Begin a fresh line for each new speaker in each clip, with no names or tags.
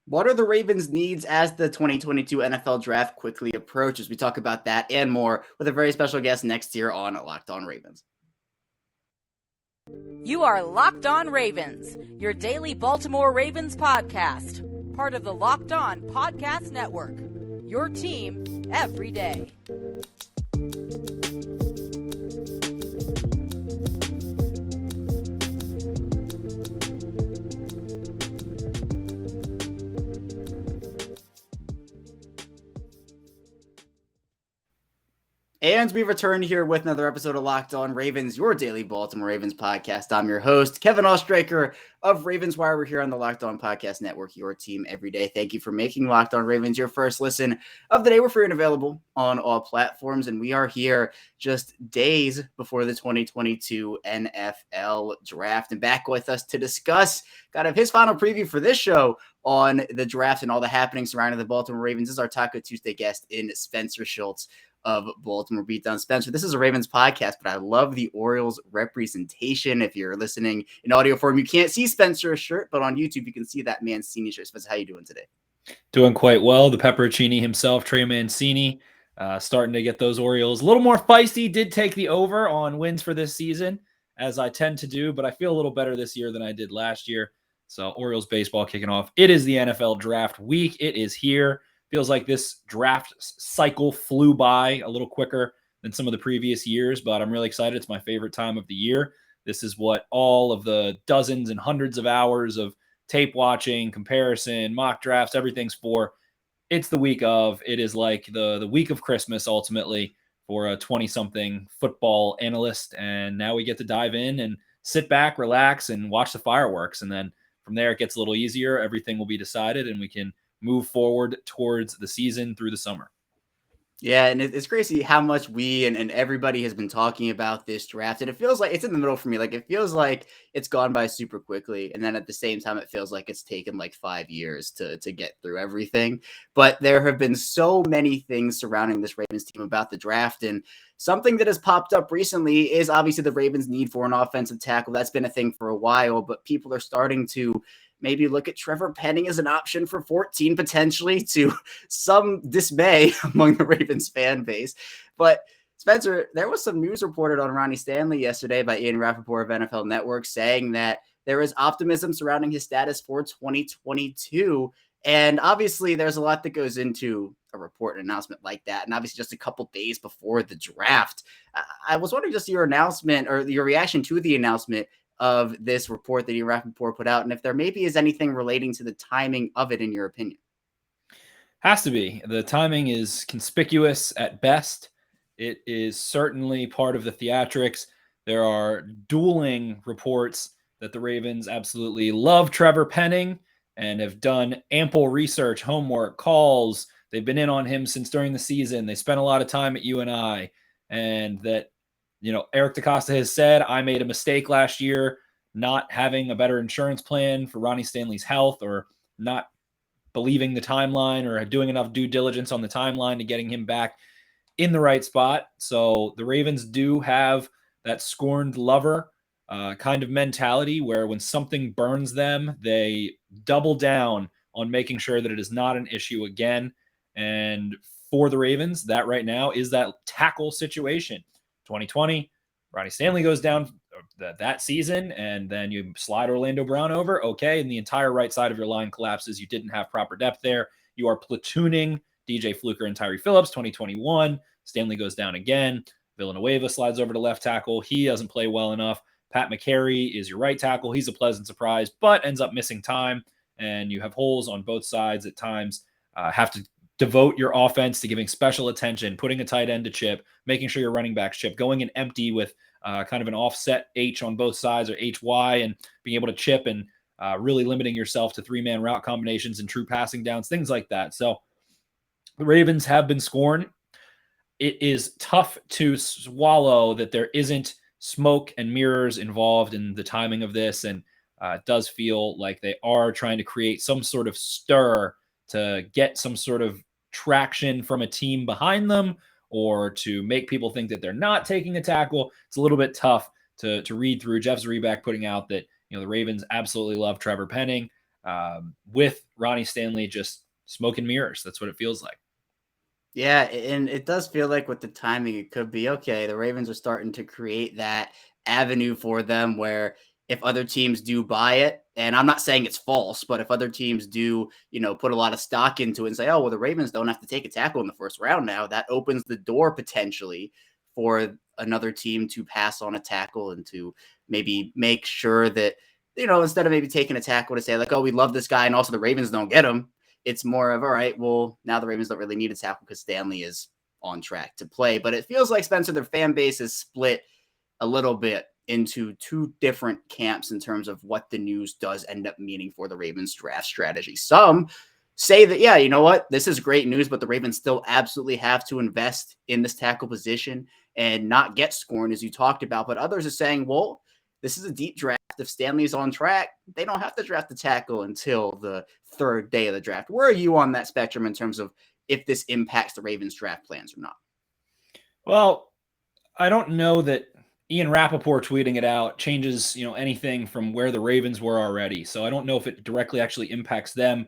What are the Ravens' needs as the 2022 NFL Draft quickly approaches? We talk about that and more with a very special guest next year on Locked On Ravens.
You are Locked On Ravens, your daily Baltimore Ravens podcast, part of the Locked On Podcast Network, your team every day.
And we return here with another episode of Locked On Ravens, your daily Baltimore Ravens podcast. I'm your host, Kevin Ostraker of Ravens Wire. We're here on the Locked On Podcast Network, your team every day. Thank you for making Locked On Ravens your first listen of the day. We're free and available on all platforms, and we are here just days before the 2022 NFL Draft. And back with us to discuss kind of his final preview for this show on the draft and all the happenings surrounding the Baltimore Ravens is our Taco Tuesday guest in Spencer Schultz of Baltimore Beatdown. Spencer, this is a Ravens podcast, but I love the Orioles representation. If you're listening in audio form, you can't see Spencer's shirt, but on YouTube, you can see that Mancini shirt. Spencer, how you doing today?
Doing quite well. The Pepperoncini himself, Trey Mancini, starting to get those Orioles a little more feisty. Did take the over on wins for this season, as I tend to do, but I feel a little better this year than I did last year. So Orioles baseball kicking off. It is the NFL draft week. It is here. Feels like this draft cycle flew by a little quicker than some of the previous years, but I'm really excited. It's my favorite time of the year. This is what all of the dozens and hundreds of hours of tape watching, comparison, mock drafts, everything's for. It's the week of. It is like the week of Christmas, ultimately, for a 20-something football analyst. And now we get to dive in and sit back, relax, and watch the fireworks. And then from there, it gets a little easier. Everything will be decided, and we can move forward towards the season through the summer.
Yeah, and it's crazy how much we and everybody has been talking about this draft. And it feels like it's in the middle for me. Like, it feels like it's gone by super quickly. And then at the same time, it feels like it's taken like 5 years to get through everything. But there have been so many things surrounding this Ravens team about the draft. And something that has popped up recently is obviously the Ravens' need for an offensive tackle. That's been a thing for a while, but people are starting to maybe look at Trevor Penning as an option for 14, potentially, to some dismay among the Ravens fan base. But Spencer, there was some news reported on Ronnie Stanley yesterday by Ian Rappaport of NFL Network saying that there is optimism surrounding his status for 2022. And obviously there's a lot that goes into a report and announcement like that. And obviously just a couple days before the draft, I was wondering just your announcement or your reaction to the announcement of this report that Ian Rappaport put out, and if there maybe is anything relating to the timing of it, in your opinion.
Has to be. The timing is conspicuous at best. It is certainly part of the theatrics. There are dueling reports that the Ravens absolutely love Trevor Penning and have done ample research, homework, calls. They've been in on him since during the season. They spent a lot of time at UNI, and that Eric DaCosta has said, I made a mistake last year not having a better insurance plan for Ronnie Stanley's health, or not believing the timeline or doing enough due diligence on the timeline to getting him back in the right spot. So the Ravens do have that scorned lover kind of mentality where when something burns them, they double down on making sure that it is not an issue again. And for the Ravens, that right now is that tackle situation. 2020, Ronnie Stanley goes down that season, and then you slide Orlando Brown over. Okay, and the entire right side of your line collapses. You didn't have proper depth there. You are platooning DJ Fluker and Tyree Phillips. 2021, Stanley goes down again. Villanueva slides over to left tackle. He doesn't play well enough. Pat McCary is your right tackle. He's a pleasant surprise, but ends up missing time, and you have holes on both sides at times. Have to devote your offense to giving special attention, putting a tight end to chip, making sure your running backs chip, going in empty with kind of an offset H on both sides, or HY, and being able to chip, and really limiting yourself to 3-man route combinations and true passing downs, things like that. So the Ravens have been scorned. It is tough to swallow that there isn't smoke and mirrors involved in the timing of this, and it does feel like they are trying to create some sort of stir to get some sort of traction from a team behind them, or to make people think that they're not taking a tackle. It's a little bit tough to read through. Jeff Zrebiak putting out that the Ravens absolutely love Trevor Penning. with Ronnie Stanley just smoke and mirrors. That's what it feels like.
Yeah, and it does feel like with the timing, it could be okay. The Ravens are starting to create that avenue for them where if other teams do buy it, and I'm not saying it's false, but if other teams do, put a lot of stock into it and say, oh, well, the Ravens don't have to take a tackle in the first round now, that opens the door potentially for another team to pass on a tackle and to maybe make sure that, instead of maybe taking a tackle to say like, oh, we love this guy and also the Ravens don't get him, it's more of, all right, well, now the Ravens don't really need a tackle because Stanley is on track to play. But it feels like, Spencer, their fan base is split a little bit into two different camps in terms of what the news does end up meaning for the Ravens draft strategy. Some say that, yeah, you know what, this is great news, but the Ravens still absolutely have to invest in this tackle position and not get scorned, as you talked about. But others are saying, well, this is a deep draft. If Stanley's on track, they don't have to draft the tackle until the third day of the draft. Where are you on that spectrum in terms of if this impacts the Ravens draft plans or not?
Well, I don't know that Ian Rappaport tweeting it out changes, anything from where the Ravens were already. So I don't know if it directly actually impacts them,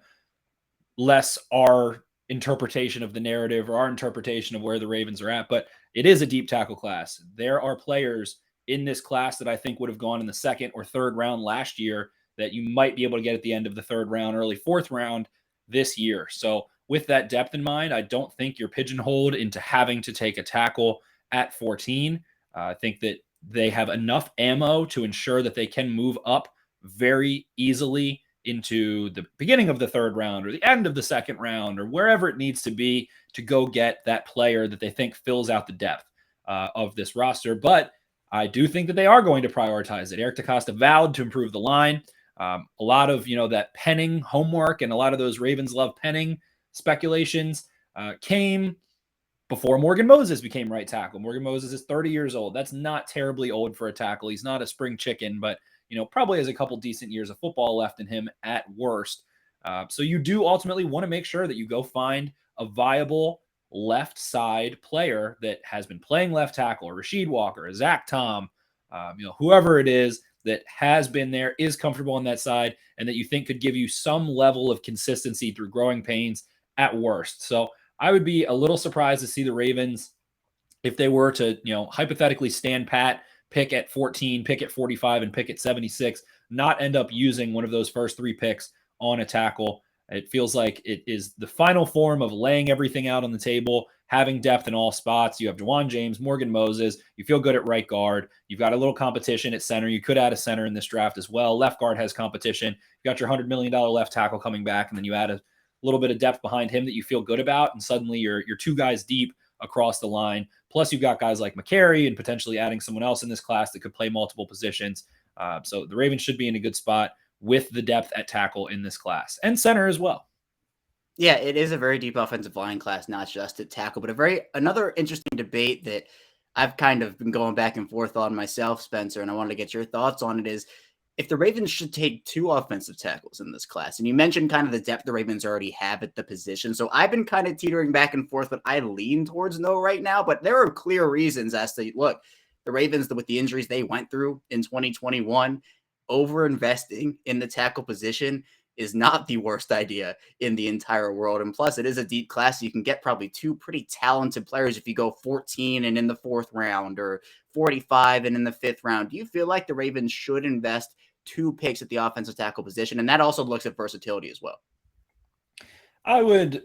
less our interpretation of the narrative or our interpretation of where the Ravens are at. But it is a deep tackle class. There are players in this class that I think would have gone in the second or third round last year that you might be able to get at the end of the third round, early fourth round this year. So with that depth in mind, I don't think you're pigeonholed into having to take a tackle at 14. I think that they have enough ammo to ensure that they can move up very easily into the beginning of the third round or the end of the second round or wherever it needs to be to go get that player that they think fills out the depth of this roster. But I do think that they are going to prioritize it. Eric DeCosta vowed to improve the line. A lot of, that penning homework and a lot of those Ravens love penning speculations came before Morgan Moses became right tackle. Morgan Moses is 30 years old. That's not terribly old for a tackle. He's not a spring chicken, but, probably has a couple decent years of football left in him at worst. So you do ultimately want to make sure that you go find a viable left side player that has been playing left tackle, or Rasheed Walker, or Zach Tom, whoever it is that has been there, is comfortable on that side, and that you think could give you some level of consistency through growing pains at worst. So I would be a little surprised to see the Ravens, if they were to, hypothetically stand pat, pick at 14, pick at 45, and pick at 76, not end up using one of those first three picks on a tackle. It feels like it is the final form of laying everything out on the table, having depth in all spots. You have Juwan James, Morgan Moses. You feel good at right guard. You've got a little competition at center. You could add a center in this draft as well. Left guard has competition. You got your $100 million left tackle coming back, and then you add a little bit of depth behind him that you feel good about, and suddenly you're two guys deep across the line. Plus, you've got guys like McCary and potentially adding someone else in this class that could play multiple positions. So the Ravens should be in a good spot with the depth at tackle in this class, and center as well.
Yeah, it is a very deep offensive line class, not just at tackle, but another interesting debate that I've kind of been going back and forth on myself, Spencer, and I wanted to get your thoughts on it, is if the Ravens should take two offensive tackles in this class. And you mentioned kind of the depth the Ravens already have at the position. So I've been kind of teetering back and forth, but I lean towards no right now. But there are clear reasons as to, look, the Ravens, with the injuries they went through in 2021, over-investing in the tackle position is not the worst idea in the entire world. And plus, it is a deep class. So you can get probably two pretty talented players if you go 14 and in the fourth round, or 45 and in the fifth round. Do you feel like the Ravens should invest two picks at the offensive tackle position? And that also looks at versatility as well.
I would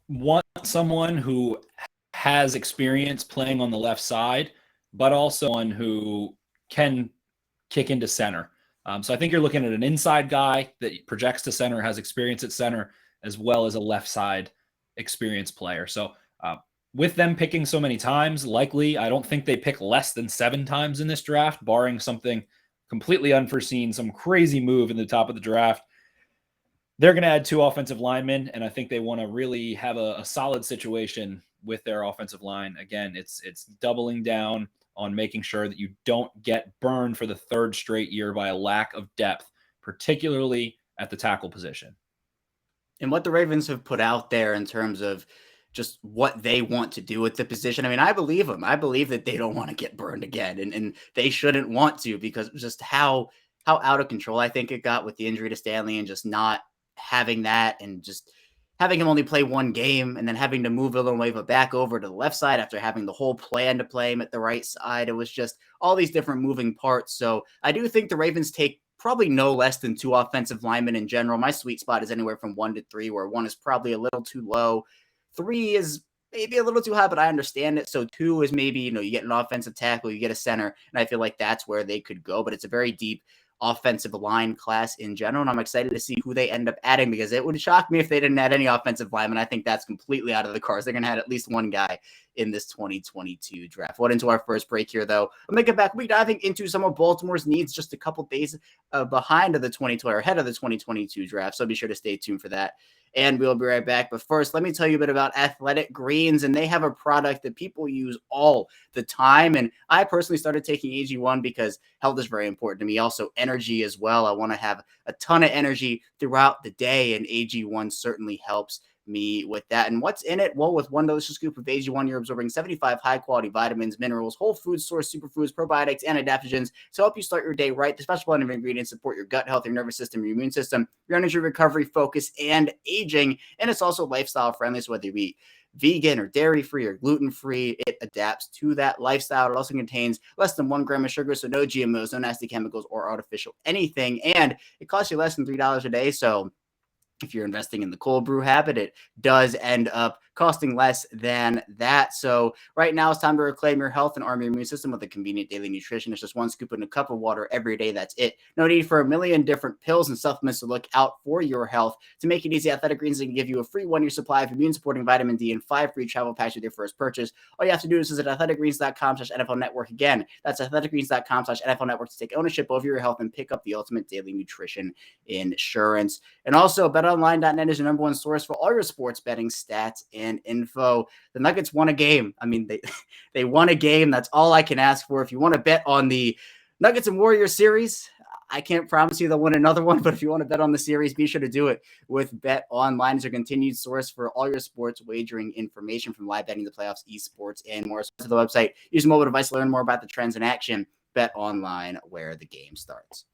want someone who has experience playing on the left side, but also one who can kick into center. So I think you're looking at an inside guy that projects to center, has experience at center, as well as a left side experienced player. So with them picking so many times, likely, I don't think they pick less than 7 times in this draft, barring something completely unforeseen, some crazy move in the top of the draft. They're going to add 2 offensive linemen, and I think they want to really have a solid situation with their offensive line. Again, it's doubling down on making sure that you don't get burned for the 3rd straight year by a lack of depth, particularly at the tackle position.
And what the Ravens have put out there in terms of just what they want to do with the position, I mean, I believe them. I believe that they don't want to get burned again, and they shouldn't want to, because just how out of control I think it got with the injury to Stanley and just not having that and just having him only play one game and then having to move Villanueva back over to the left side after having the whole plan to play him at the right side. It was just all these different moving parts. So I do think the Ravens take probably no less than 2 offensive linemen in general. My sweet spot is anywhere from 1 to 3, where 1 is probably a little too low. 3 is maybe a little too high, but I understand it. So 2 is maybe, you get an offensive tackle, you get a center, and I feel like that's where they could go. But it's a very deep offensive line class in general, and I'm excited to see who they end up adding, because it would shock me if they didn't add any offensive linemen. I think that's completely out of the cards. They're going to add at least one guy in this 2022 draft. We'll into our first break here, though. We'll make it back. We'll be diving into some of Baltimore's needs just a couple days behind of the 2020 or ahead of the 2022 draft, so be sure to stay tuned for that. And we'll be right back. But first, let me tell you a bit about Athletic Greens. And they have a product that people use all the time. And I personally started taking AG1 because health is very important to me. Also, energy as well. I want to have a ton of energy throughout the day. And AG1 certainly helps me with that. And what's in it? Well, with one delicious scoop of AG1, you're absorbing 75 high-quality vitamins, minerals, whole food source superfoods, probiotics, and adaptogens to help you start your day right. The special blend of ingredients support your gut health, your nervous system, your immune system, your energy recovery, focus, and aging. And it's also lifestyle friendly, so whether you eat vegan or dairy-free or gluten-free, it adapts to that lifestyle. It also contains less than 1 gram of sugar, so no GMOs, no nasty chemicals, or artificial anything. And it costs you less than $3 a day, so if you're investing in the cold brew habit, it does end up costing less than that. So right now it's time to reclaim your health and arm your immune system with a convenient daily nutrition. It's just 1 scoop in a cup of water every day. That's it. No need for a million different pills and supplements to look out for your health. To make it easy, Athletic Greens can give you a free 1-year supply of immune-supporting vitamin D and 5 free travel packs with your first purchase. All you have to do is visit athleticgreens.com/NFL Network. Again, that's athleticgreens.com/NFL Network to take ownership over your health and pick up the ultimate daily nutrition insurance. And also, BetOnline.net is your number 1 source for all your sports betting stats and info. The Nuggets won a game. I mean, they won a game. That's all I can ask for. If you want to bet on the Nuggets and Warriors series, I can't promise you they'll win another one, but if you want to bet on the series, be sure to do it with BetOnline. It's your continued source for all your sports wagering information, from live betting to playoffs, esports, and more. So to the website, use a mobile device to learn more about the trends in action. BetOnline, where the game starts.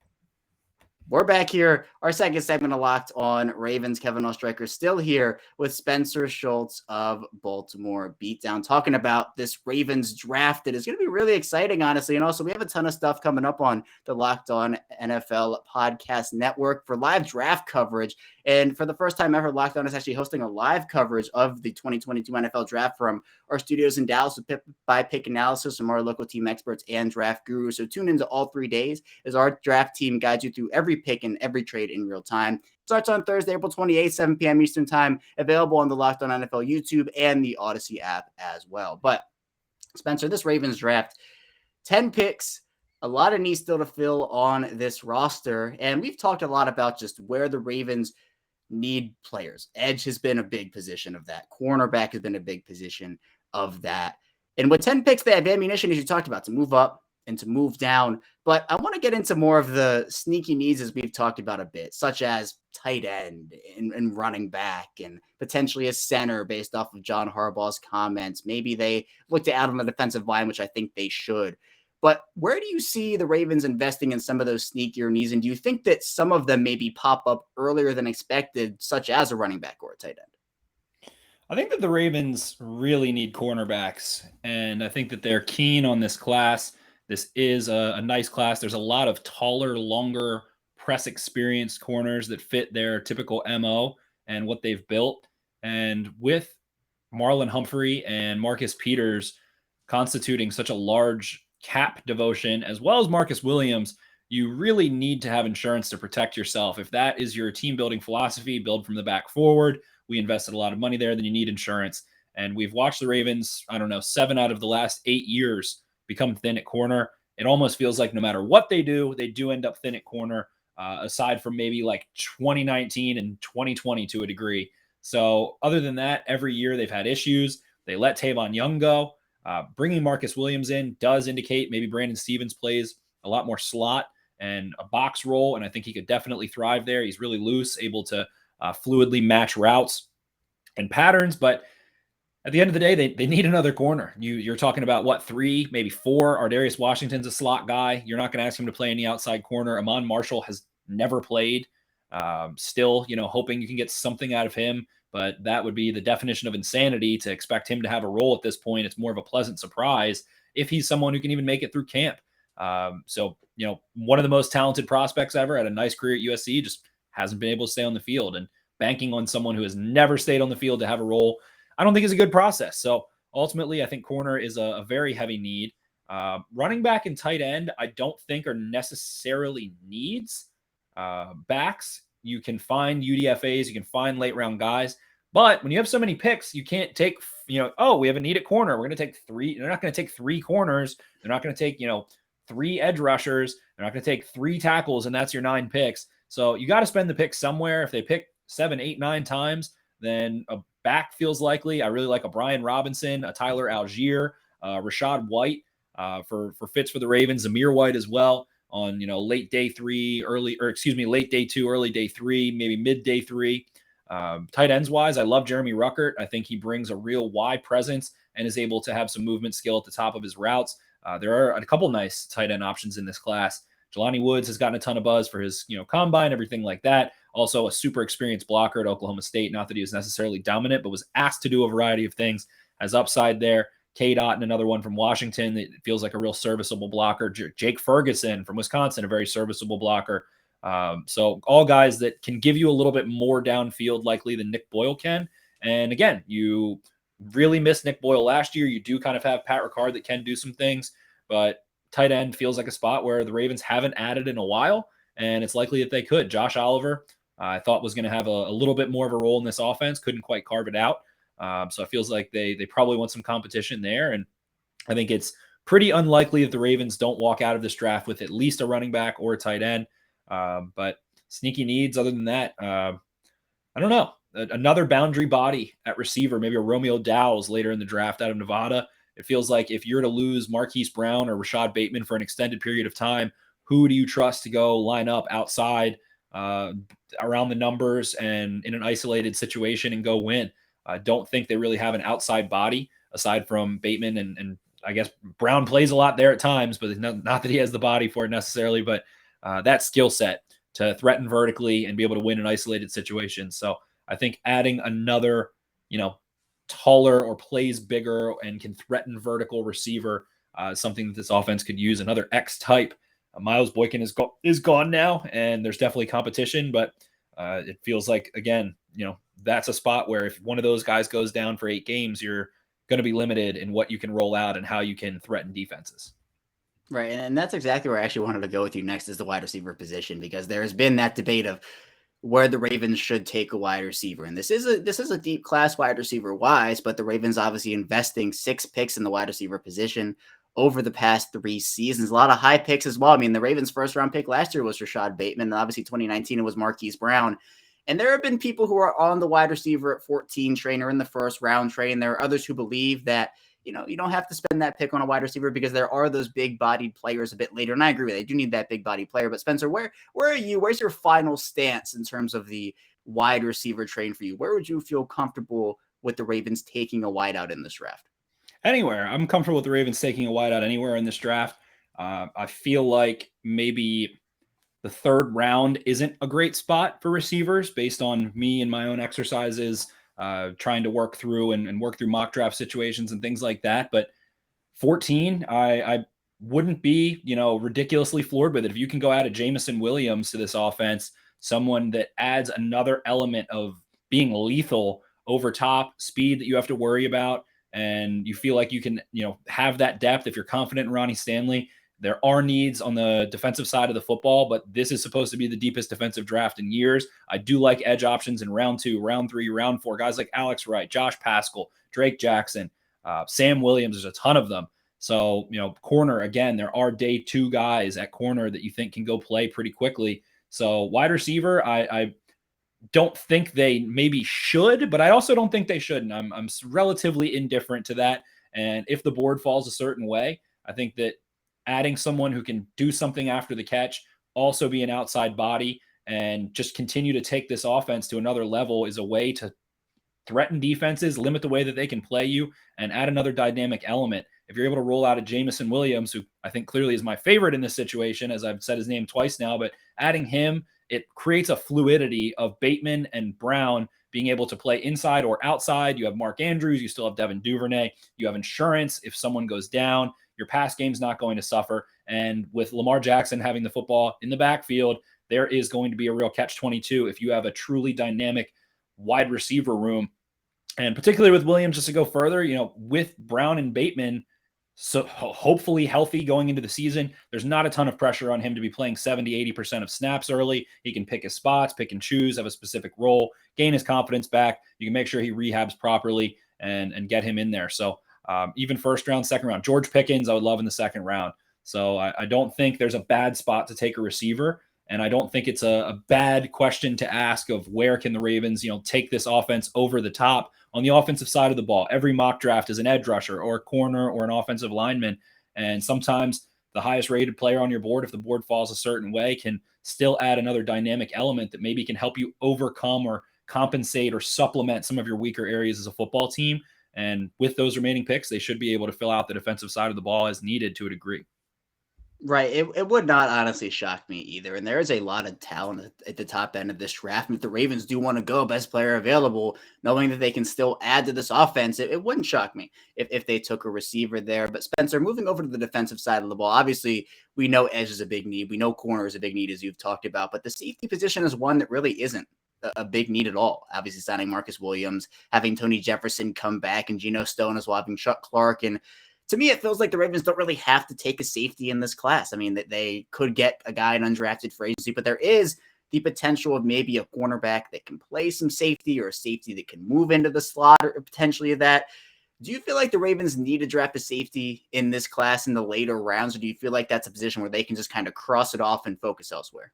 We're back here. Our second segment of Locked On Ravens. Kevin Oestreicher still here with Spencer Schultz of Baltimore Beatdown, talking about this Ravens draft that is going to be really exciting, honestly. And also, we have a ton of stuff coming up on the Locked On NFL podcast network for live draft coverage. And for the first time ever, Locked On is actually hosting a live coverage of the 2022 NFL draft from our studios in Dallas with pick analysis from our local team experts and draft gurus. So tune into all 3 days as our draft team guides you through every pick and every trade in real time. Starts on Thursday, April 28th, 7 p.m. Eastern time, available on the Locked On NFL YouTube and the Odyssey app as well. But Spencer, this Ravens draft, 10 picks, a lot of needs still to fill on this roster. And we've talked a lot about just where the Ravens need players. Edge has been a big position of that. Cornerback has been a big position of that. And with 10 picks, they have ammunition, as you talked about, to move up and to move down. But I want to get into more of the sneaky needs as we've talked about a bit, such as tight end and running back and potentially a center based off of John Harbaugh's comments. Maybe they look to add on the defensive line, which I think they should. But where do you see the Ravens investing in some of those sneakier needs? And do you think that some of them maybe pop up earlier than expected, such as a running back or a tight end?
I think that the Ravens really need cornerbacks, and I think that they're keen on this class. This is a nice class. There's a lot of taller, longer, press experienced corners that fit their typical MO and what they've built. And with Marlon Humphrey and Marcus Peters constituting such a large cap devotion, as well as Marcus Williams, you really need to have insurance to protect yourself. If that is your team building philosophy, build from the back forward, we invested a lot of money there, then you need insurance. And we've watched the Ravens, 7 out of the last 8 years become thin at corner. It almost feels like no matter what they do end up thin at corner, aside from maybe like 2019 and 2020 to a degree. So other than that, every year they've had issues. They let Tavon Young go. Bringing Marcus Williams in does indicate maybe Brandon Stevens plays a lot more slot and a box role, and I think he could definitely thrive there. He's really loose, able to fluidly match routes and patterns, but at the end of the day, they need another corner. You're talking about, 3, maybe 4. Ardarius Washington's a slot guy. You're not going to ask him to play any outside corner. Amon Marshall has never played Still, hoping you can get something out of him, but that would be the definition of insanity to expect him to have a role at this point. It's more of a pleasant surprise if he's someone who can even make it through camp. So, one of the most talented prospects ever, had a nice career at USC, just hasn't been able to stay on the field, and banking on someone who has never stayed on the field to have a role, I don't think is a good process. So ultimately, I think corner is a very heavy need. Running back and tight end, I don't think are necessarily needs. Backs, you can find UDFAs, you can find late round guys, but when you have so many picks, you can't take, we have a need at corner. We're going to take three. They're not going to take three corners. They're not going to take, three edge rushers. They're not going to take three tackles, and that's your 9 picks. So you got to spend the pick somewhere. If they pick 7, 8, 9 times, then a back feels likely. I really like a Brian Robinson, a Tyler Algier, Rashad White for fits for the Ravens, Zamir White as well on, late day 2, early day 3, maybe mid day 3. Tight ends wise, I love Jeremy Ruckert. I think he brings a real wide presence and is able to have some movement skill at the top of his routes. There are a couple nice tight end options in this class. Jelani Woods has gotten a ton of buzz for his, combine, everything like that. Also a super experienced blocker at Oklahoma State. Not that he was necessarily dominant, but was asked to do a variety of things. Has upside there. K-Dot, and another one from Washington that feels like a real serviceable blocker. Jake Ferguson from Wisconsin, a very serviceable blocker. So all guys that can give you a little bit more downfield likely than Nick Boyle can. And again, you really missed Nick Boyle last year. You do kind of have Pat Ricard that can do some things, but tight end feels like a spot where the Ravens haven't added in a while, and it's likely that they could. Josh Oliver, I thought was going to have a little bit more of a role in this offense, couldn't quite carve it out. So it feels like they probably want some competition there, and I think it's pretty unlikely that the Ravens don't walk out of this draft with at least a running back or a tight end. But sneaky needs other than that, I don't know. Another boundary body at receiver, maybe a Romeo Dowles later in the draft out of Nevada. It feels like if you're to lose Marquise Brown or Rashad Bateman for an extended period of time, who do you trust to go line up outside around the numbers and in an isolated situation and go win? I don't think they really have an outside body aside from Bateman, and I guess Brown plays a lot there at times, but not that he has the body for it necessarily, but that skill set to threaten vertically and be able to win in isolated situations. So I think adding another, taller or plays bigger and can threaten vertical receiver is something that this offense could use. Another X type. Miles Boykin is gone now, and there's definitely competition, but it feels like, again, that's a spot where if one of those guys goes down for 8 games, you're going to be limited in what you can roll out and how you can threaten defenses.
Right. And that's exactly where I actually wanted to go with you next, is the wide receiver position, because there has been that debate of where the Ravens should take a wide receiver. And this is a deep class wide receiver wise, but the Ravens obviously investing 6 picks in the wide receiver position over the past 3 seasons. A lot of high picks as well. I mean, the Ravens' first round pick last year was Rashad Bateman, and obviously 2019 it was Marquise Brown. And there have been people who are on the wide receiver at 14 train or in the first round train. There are others who believe that, you don't have to spend that pick on a wide receiver because there are those big bodied players a bit later. And I agree with you. They do need that big body player. But Spencer, where are you? Where's your final stance in terms of the wide receiver train for you? Where would you feel comfortable with the Ravens taking a wideout in this draft?
Anywhere. I'm comfortable with the Ravens taking a wideout anywhere in this draft. I feel like maybe the 3rd round isn't a great spot for receivers based on me and my own exercises, trying to work through and work through mock draft situations and things like that. But 14, I wouldn't be, ridiculously floored with it. If you can go add a Jamison Williams to this offense, someone that adds another element of being lethal over top, speed that you have to worry about, and you feel like you can, have that depth if you're confident in Ronnie Stanley. There are needs on the defensive side of the football, but this is supposed to be the deepest defensive draft in years. I do like edge options in round 2, round 3, round 4. Guys like Alex Wright, Josh Paschal, Drake Jackson, Sam Williams. There's a ton of them. So, corner, again, there are day 2 guys at corner that you think can go play pretty quickly. So wide receiver, I don't think they maybe should, but I also don't think they shouldn't. I'm relatively indifferent to that. And if the board falls a certain way, I think that adding someone who can do something after the catch, also be an outside body, and just continue to take this offense to another level is a way to threaten defenses, limit the way that they can play you, and add another dynamic element. If you're able to roll out a Jamison Williams, who I think clearly is my favorite in this situation, as I've said his name twice now, but adding him it creates a fluidity of Bateman and Brown being able to play inside or outside. You have Mark Andrews, you still have Devin Duvernay, you have insurance if someone goes down. Your pass game's not going to suffer. And with Lamar Jackson having the football in the backfield, there is going to be a real catch-22 if you have a truly dynamic wide receiver room. And particularly with Williams, just to go further, with Brown and Bateman, so hopefully healthy going into the season, there's not a ton of pressure on him to be playing 70-80% of snaps early. He can pick his spots, pick and choose, have a specific role, gain his confidence back. You can make sure he rehabs properly and get him in there. So even first round, second round, George Pickens, I would love in the second round. So I don't think there's a bad spot to take a receiver. And I don't think it's a bad question to ask of where can the Ravens, take this offense over the top on the offensive side of the ball. Every mock draft is an edge rusher or a corner or an offensive lineman. And sometimes the highest rated player on your board, if the board falls a certain way, can still add another dynamic element that maybe can help you overcome or compensate or supplement some of your weaker areas as a football team. And with those remaining picks, they should be able to fill out the defensive side of the ball as needed to a degree.
Right. It would not honestly shock me either. And there is a lot of talent at the top end of this draft. And if the Ravens do want to go best player available, knowing that they can still add to this offense, it wouldn't shock me if they took a receiver there. But Spencer, moving over to the defensive side of the ball, obviously we know edge is a big need. We know corner is a big need, as you've talked about. But the safety position is one that really isn't a big need at all. Obviously signing Marcus Williams, having Tony Jefferson come back, and Geno Stone as well, having Chuck Clark. And to me, it feels like the Ravens don't really have to take a safety in this class. I mean, that they could get a guy in undrafted free agency, but there is the potential of maybe a cornerback that can play some safety or a safety that can move into the slot or potentially that. Do you feel like the Ravens need to draft a safety in this class in the later rounds, or do you feel like that's a position where they can just kind of cross it off and focus elsewhere?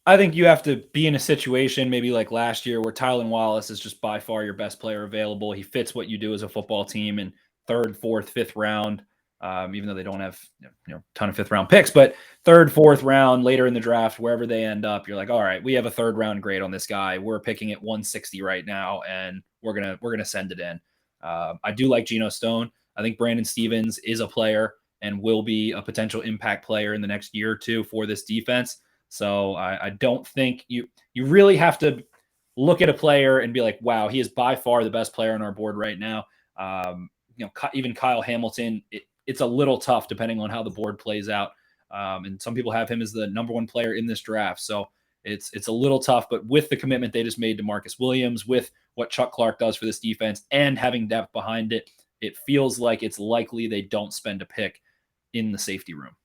I think you have to be in a situation maybe like last year where Tylan Wallace is just by far your best player available. He fits what you do as a football team, and third, fourth, fifth round, even though they don't have a ton of fifth round picks, but third, fourth round, later in the draft, wherever they end up, you're like, all right, we have a third round grade on this guy. We're picking at 160 right now, and we're gonna send it in. I do like Geno Stone. I think Brandon Stevens is a player and will be a potential impact player in the next year or two for this defense. So I don't think you really have to look at a player and be like, wow, he is by far the best player on our board right now. Even Kyle Hamilton, it's a little tough depending on how the board plays out. And some people have him as the number one player in this draft. So it's a little tough, but with the commitment they just made to Marcus Williams, with what Chuck Clark does for this defense and having depth behind it, it feels like it's likely they don't spend a pick in the safety room.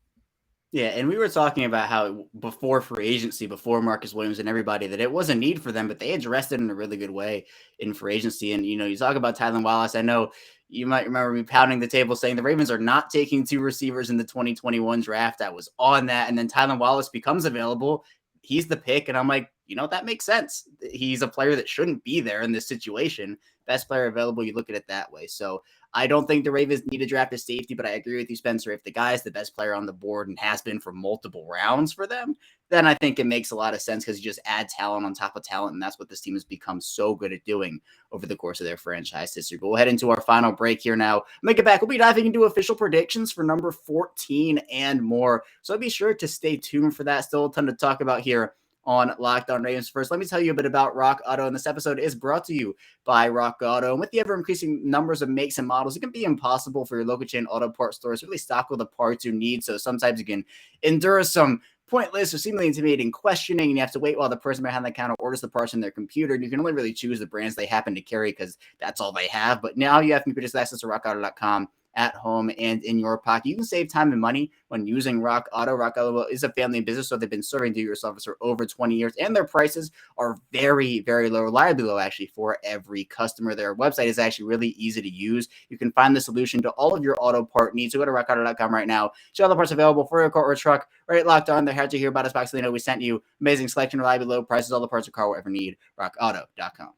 Yeah, and we were talking about how before free agency, before Marcus Williams and everybody, that it was a need for them, but they addressed it in a really good way in free agency. And, you talk about Tylan Wallace. I know you might remember me pounding the table saying the Ravens are not taking two receivers in the 2021 draft. I was on that. And then Tylan Wallace becomes available. He's the pick. And I'm like, that makes sense. He's a player that shouldn't be there in this situation. Best player available, you look at it that way. So I don't think the Ravens need to draft a safety, but I agree with you, Spencer. If the guy is the best player on the board and has been for multiple rounds for them, then I think it makes a lot of sense because you just add talent on top of talent, and that's what this team has become so good at doing over the course of their franchise history. But we'll head into our final break here now. Make it back. We'll be diving into official predictions for number 14 and more. So be sure to stay tuned for that. Still a ton to talk about here on Locked On Ravens. First, let me tell you a bit about Rock Auto, and this episode is brought to you by Rock Auto. And with the ever-increasing numbers of makes and models, it can be impossible for your local chain auto parts stores to really stock all the parts you need. So sometimes you can endure some pointless or seemingly intimidating questioning, and you have to wait while the person behind the counter orders the parts on their computer. And you can only really choose the brands they happen to carry because that's all they have. But now you have computers access to rockauto.com at home and in your pocket. You can save time and money when using Rock Auto. Rock Auto is a family business, so they've been serving do-it-yourselfers for over 20 years, and their prices are very, very low, reliably low, actually, for every customer. Their website is actually really easy to use. You can find the solution to all of your auto part needs. So go to rockauto.com right now. See all the parts available for your car or truck. Right, Locked On. They're here to hear about us box, so they know we sent you. Amazing selection, reliably low prices, all the parts your car will ever need. rockauto.com.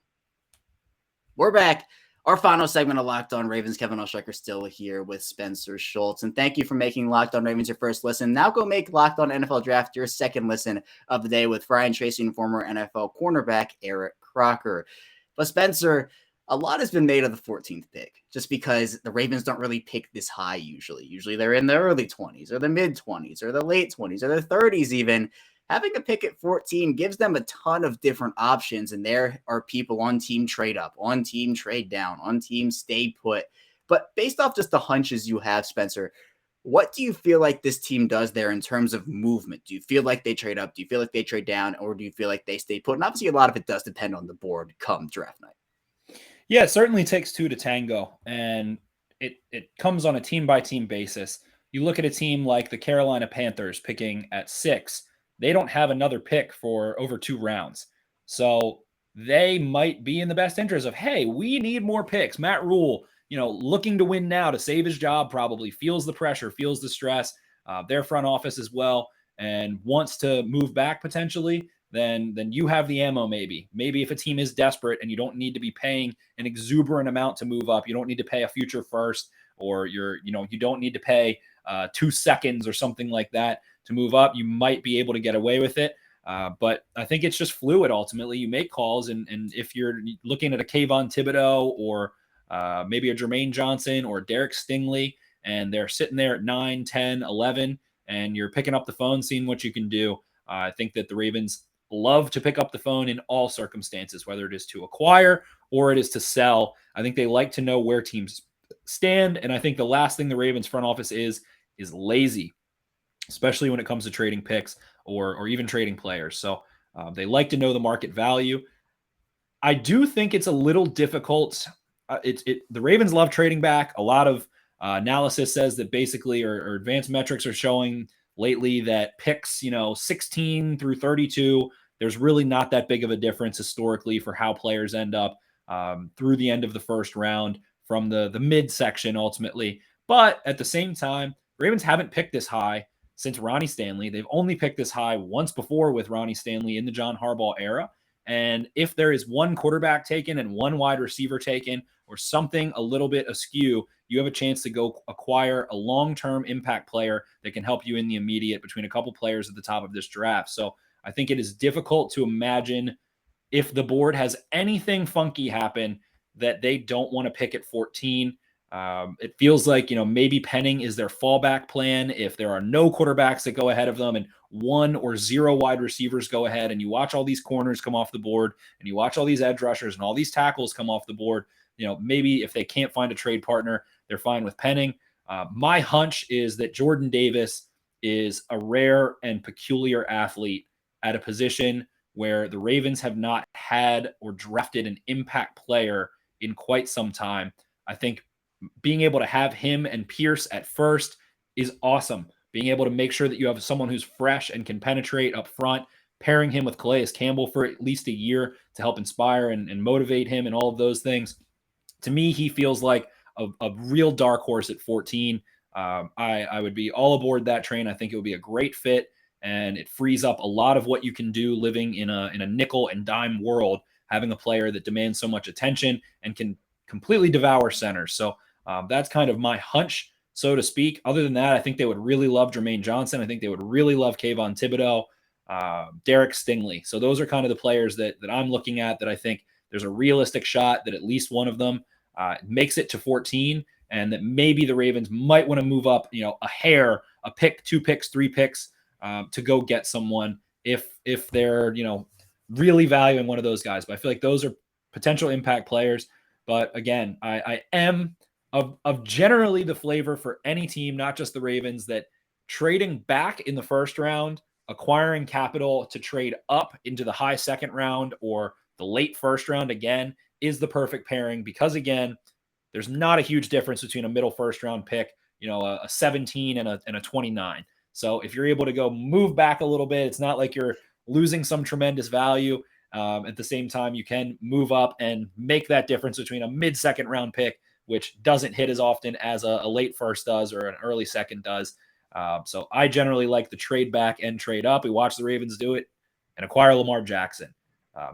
We're back. Our final segment of Locked On Ravens. Kevin Oestreicher still here with Spencer Schultz. And thank you for making Locked On Ravens your first listen. Now go make Locked On NFL Draft your second listen of the day with Brian Tracy and former NFL cornerback Eric Crocker. But Spencer, a lot has been made of the 14th pick just because the Ravens don't really pick this high usually. Usually they're in the early 20s or the mid 20s or the late 20s or the 30s even. having a pick at 14 gives them a ton of different options. And there are people on team trade up, on team trade down, on team stay put. But based off just the hunches you have, Spencer, what do you feel like this team does there in terms of movement? Do you feel like they trade up? Do you feel like they trade down? Or do you feel like they stay put? And obviously, a lot of it does depend on the board come draft night.
Yeah, it certainly takes two to tango, and it comes on a team-by-team basis. You look at a team like the Carolina Panthers picking at 6. They don't have another pick for over 2 rounds. So they might be in the best interest of, hey, we need more picks. Matt Rule, looking to win now to save his job, probably feels the pressure, feels the stress, their front office as well, and wants to move back potentially. Then you have the ammo maybe. Maybe if a team is desperate and you don't need to be paying an exuberant amount to move up, you don't need to pay a future first, or you don't need to pay 2 seconds or something like that to move up, you might be able to get away with it. But I think it's just fluid. Ultimately, you make calls, and if you're looking at a Kayvon Thibodeau or maybe a Jermaine Johnson or Derek Stingley, and they're sitting there at 9, 10, 11, and you're picking up the phone, seeing what you can do. I think that the Ravens love to pick up the phone in all circumstances, whether it is to acquire or it is to sell. I think they like to know where teams stand. And I think the last thing the Ravens front office is lazy, especially when it comes to trading picks or even trading players. So they like to know the market value. I do think it's a little difficult. The Ravens love trading back. A lot of analysis says that basically, or advanced metrics are showing lately that picks, 16 through 32, there's really not that big of a difference historically for how players end up through the end of the first round from the midsection ultimately. But at the same time, Ravens haven't picked this high since Ronnie Stanley. They've only picked this high once before with Ronnie Stanley in the John Harbaugh era. And if there is one quarterback taken and one wide receiver taken or something a little bit askew, you have a chance to go acquire a long-term impact player that can help you in the immediate between a couple players at the top of this draft. So I think it is difficult to imagine if the board has anything funky happen that they don't want to pick at 14. It feels like, maybe Penning is their fallback plan if there are no quarterbacks that go ahead of them and 1 or 0 wide receivers go ahead, and you watch all these corners come off the board and you watch all these edge rushers and all these tackles come off the board. Maybe if they can't find a trade partner, they're fine with Penning. My hunch is that Jordan Davis is a rare and peculiar athlete at a position where the Ravens have not had or drafted an impact player in quite some time. I think being able to have him and Pierce at first is awesome. Being able to make sure that you have someone who's fresh and can penetrate up front, pairing him with Calais Campbell for at least a year to help inspire and motivate him and all of those things. To me, he feels like a real dark horse at 14. I would be all aboard that train. I think it would be a great fit, and it frees up a lot of what you can do living in a nickel and dime world, having a player that demands so much attention and can completely devour centers. So that's kind of my hunch, so to speak. Other than that, I think they would really love Jermaine Johnson. I think they would really love Kayvon Thibodeau, Derek Stingley. So those are kind of the players that I'm looking at that I think there's a realistic shot that at least one of them makes it to 14, and that maybe the Ravens might want to move up, a hair, a pick, 2 picks, 3 picks to go get someone if they're, really valuing one of those guys. But I feel like those are potential impact players. But again, I am of generally the flavor for any team, not just the Ravens, that trading back in the first round, acquiring capital to trade up into the high second round or the late first round again is the perfect pairing, because again, there's not a huge difference between a middle first round pick, a 17 and a 29. So if you're able to go move back a little bit, it's not like you're losing some tremendous value. At the same time, you can move up and make that difference between a mid-second round pick, which doesn't hit as often as a late first does or an early second does. So I generally like the trade back and trade up. We watch the Ravens do it and acquire Lamar Jackson.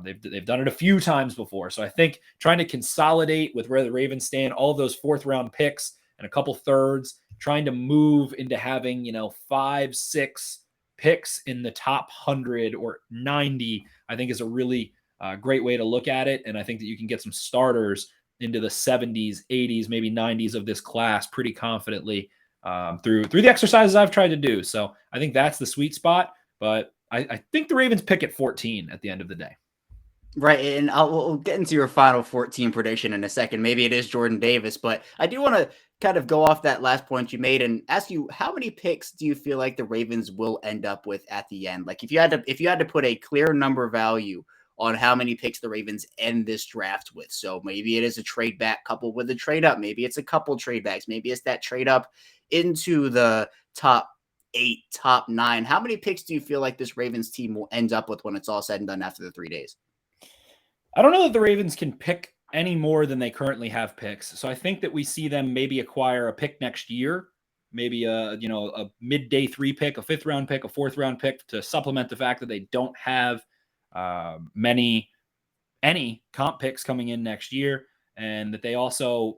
They've done it a few times before. So I think trying to consolidate with where the Ravens stand, all of those 4th round picks and a couple thirds, trying to move into having, 5, 6 picks in the top 100 or 90, I think is a really great way to look at it. And I think that you can get some starters into the 70s, 80s, maybe 90s of this class pretty confidently through the exercises I've tried to do. So I think that's the sweet spot. But I think the Ravens pick at 14 at the end of the day.
Right, and we'll get into your final 14 prediction in a second. Maybe it is Jordan Davis, but I do want to kind of go off that last point you made and ask you, how many picks do you feel like the Ravens will end up with at the end? Like if you had to put a clear number value on how many picks the Ravens end this draft with. So maybe it is a trade back coupled with a trade up. Maybe it's a couple trade backs. Maybe it's that trade up into the top 8, top 9. How many picks do you feel like this Ravens team will end up with when it's all said and done after the 3 days?
I don't know that the Ravens can pick any more than they currently have picks. So I think that we see them maybe acquire a pick next year, maybe a mid-day 3 pick, a 5th round pick, a 4th round pick to supplement the fact that they don't have any comp picks coming in next year, and that they also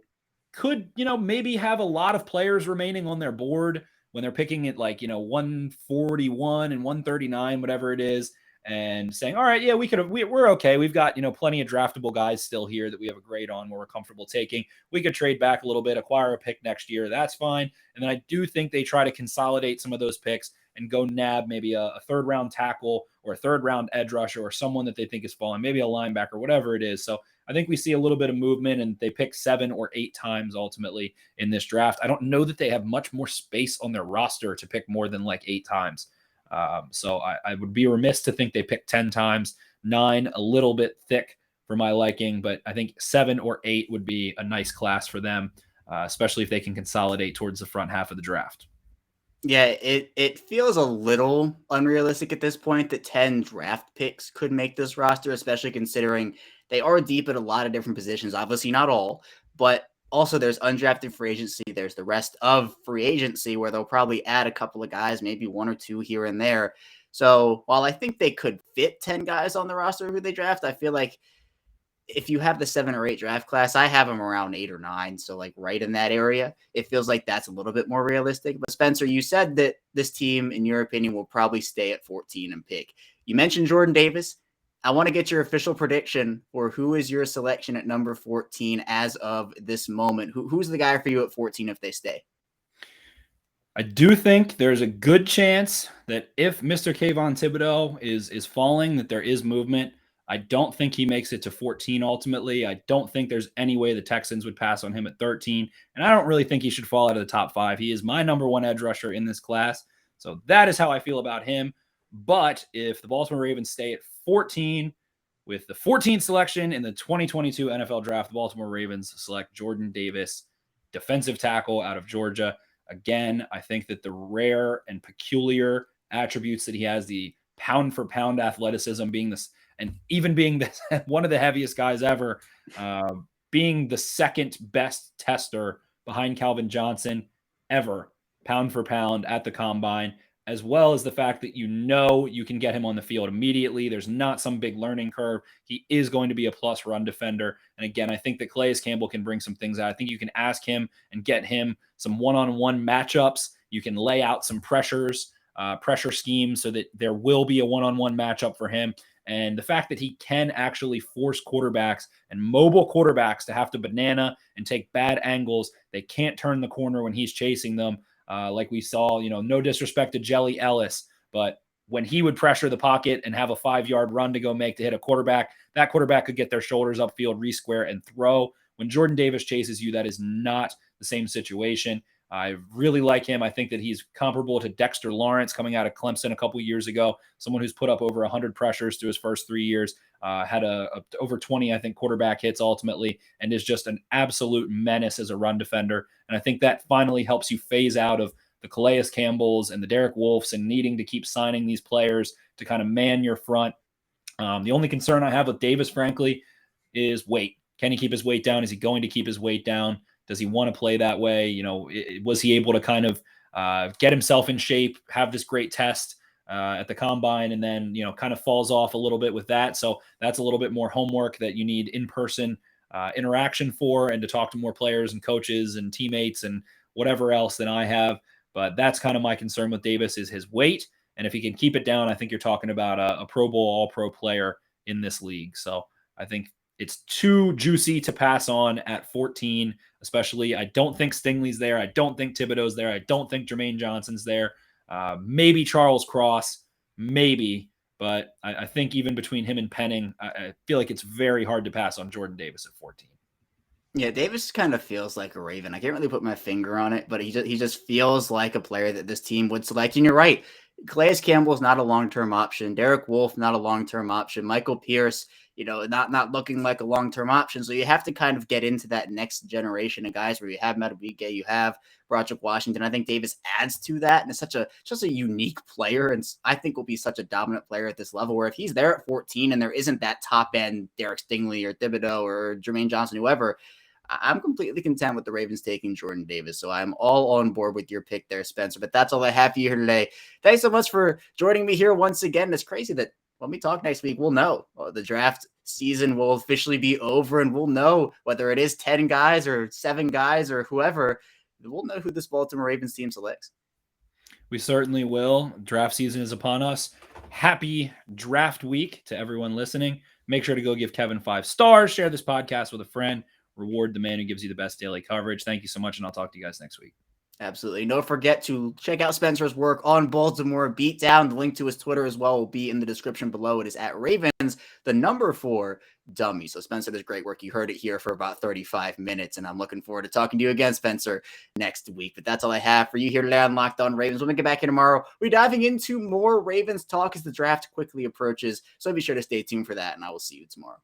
could, maybe have a lot of players remaining on their board when they're picking at 141 and 139, whatever it is, and saying, all right, yeah, we're okay. We've got, plenty of draftable guys still here that we have a grade on where we're comfortable taking. We could trade back a little bit, acquire a pick next year. That's fine. And then I do think they try to consolidate some of those picks and go nab maybe a 3rd round tackle or a 3rd round edge rusher or someone that they think is falling, maybe a linebacker, whatever it is. So I think we see a little bit of movement, and they pick 7 or 8 times ultimately in this draft. I don't know that they have much more space on their roster to pick more than 8 times. So I would be remiss to think they pick 10 times, 9 a little bit thick for my liking, but I think 7 or 8 would be a nice class for them, especially if they can consolidate towards the front half of the draft.
Yeah, it feels a little unrealistic at this point that 10 draft picks could make this roster, especially considering they are deep at a lot of different positions. Obviously not all, but also there's undrafted free agency. There's the rest of free agency where they'll probably add a couple of guys, maybe 1 or 2 here and there. So while I think they could fit 10 guys on the roster who they draft, I feel like if you have the 7 or 8 draft class, I have them around 8 or 9. So right in that area, it feels like that's a little bit more realistic. But Spencer, you said that this team, in your opinion, will probably stay at 14 and pick. You mentioned Jordan Davis. I want to get your official prediction for who is your selection at number 14 as of this moment. Who's the guy for you at 14 if they stay?
I do think there's a good chance that if Mr. Kayvon Thibodeau is falling, that there is movement. I don't think he makes it to 14 ultimately. I don't think there's any way the Texans would pass on him at 13. And I don't really think he should fall out of the top 5. He is my number 1 edge rusher in this class. So that is how I feel about him. But if the Baltimore Ravens stay at 14 with the 14th selection in the 2022 NFL Draft, the Baltimore Ravens select Jordan Davis, defensive tackle out of Georgia. Again, I think that the rare and peculiar attributes that he has, the pound for pound athleticism, being this, and even being this, one of the heaviest guys ever, being the 2nd best tester behind Calvin Johnson ever, pound for pound at the combine, as well as the fact that you can get him on the field immediately. There's not some big learning curve. He is going to be a plus run defender. And again, I think that Calais Campbell can bring some things out. I think you can ask him and get him some one-on-one matchups. You can lay out some pressure schemes so that there will be a one-on-one matchup for him. And the fact that he can actually force quarterbacks and mobile quarterbacks to have to banana and take bad angles. They can't turn the corner when he's chasing them. Like we saw, no disrespect to Jelly Ellis, but when he would pressure the pocket and have a 5-yard run to go make to hit a quarterback, that quarterback could get their shoulders upfield, re-square, and throw. When Jordan Davis chases you, that is not the same situation. I really like him. I think that he's comparable to Dexter Lawrence coming out of Clemson a couple years ago, someone who's put up over 100 pressures through his first 3 years, had over 20, I think, quarterback hits ultimately, and is just an absolute menace as a run defender. And I think that finally helps you phase out of the Calais Campbells and the Derek Wolfs and needing to keep signing these players to kind of man your front. The only concern I have with Davis, frankly, is weight. Can he keep his weight down? Is he going to keep his weight down? Does he want to play that way? Was he able to kind of get himself in shape, have this great test at the combine, and then, kind of falls off a little bit with that? So that's a little bit more homework that you need in-person interaction for, and to talk to more players and coaches and teammates and whatever else than I have. But that's kind of my concern with Davis, is his weight. And if he can keep it down, I think you're talking about a Pro Bowl, All-Pro player in this league. So I think it's too juicy to pass on at 14, especially. I don't think Stingley's there. I don't think Thibodeau's there. I don't think Jermaine Johnson's there. Maybe Charles Cross, maybe. But I think even between him and Penning, I feel like it's very hard to pass on Jordan Davis at 14.
Yeah, Davis kind of feels like a Raven. I can't really put my finger on it, but he just feels like a player that this team would select. And you're right. Calais Campbell is not a long-term option. Derek Wolfe, not a long-term option. Michael Pierce, not looking like a long-term option. So you have to kind of get into that next generation of guys where you have Madubuike, you have Broderick Washington. I think Davis adds to that, and it's just a unique player, and I think will be such a dominant player at this level. Where if he's there at 14 and there isn't that top end Derek Stingley or Thibodeau or Jermaine Johnson, whoever, I'm completely content with the Ravens taking Jordan Davis. So I'm all on board with your pick there, Spencer. But that's all I have for you here today. Thanks so much for joining me here once again. It's crazy that when we talk next week, we'll know the draft season will officially be over, and we'll know whether it is 10 guys or 7 guys or whoever. We'll know who this Baltimore Ravens team selects.
We certainly will. Draft season is upon us. Happy draft week to everyone listening. Make sure to go give Kevin 5 stars. Share this podcast with a friend. Reward the man who gives you the best daily coverage. Thank you so much, and I'll talk to you guys next week.
Absolutely. Don't forget to check out Spencer's work on Baltimore Beatdown. The link to his Twitter as well will be in the description below. It is at Ravens, the number 4 dummy. So Spencer does great work. You heard it here for about 35 minutes, and I'm looking forward to talking to you again, Spencer, next week. But that's all I have for you here today on Locked On Ravens. When we get back here tomorrow, we're diving into more Ravens talk as the draft quickly approaches. So be sure to stay tuned for that, and I will see you tomorrow.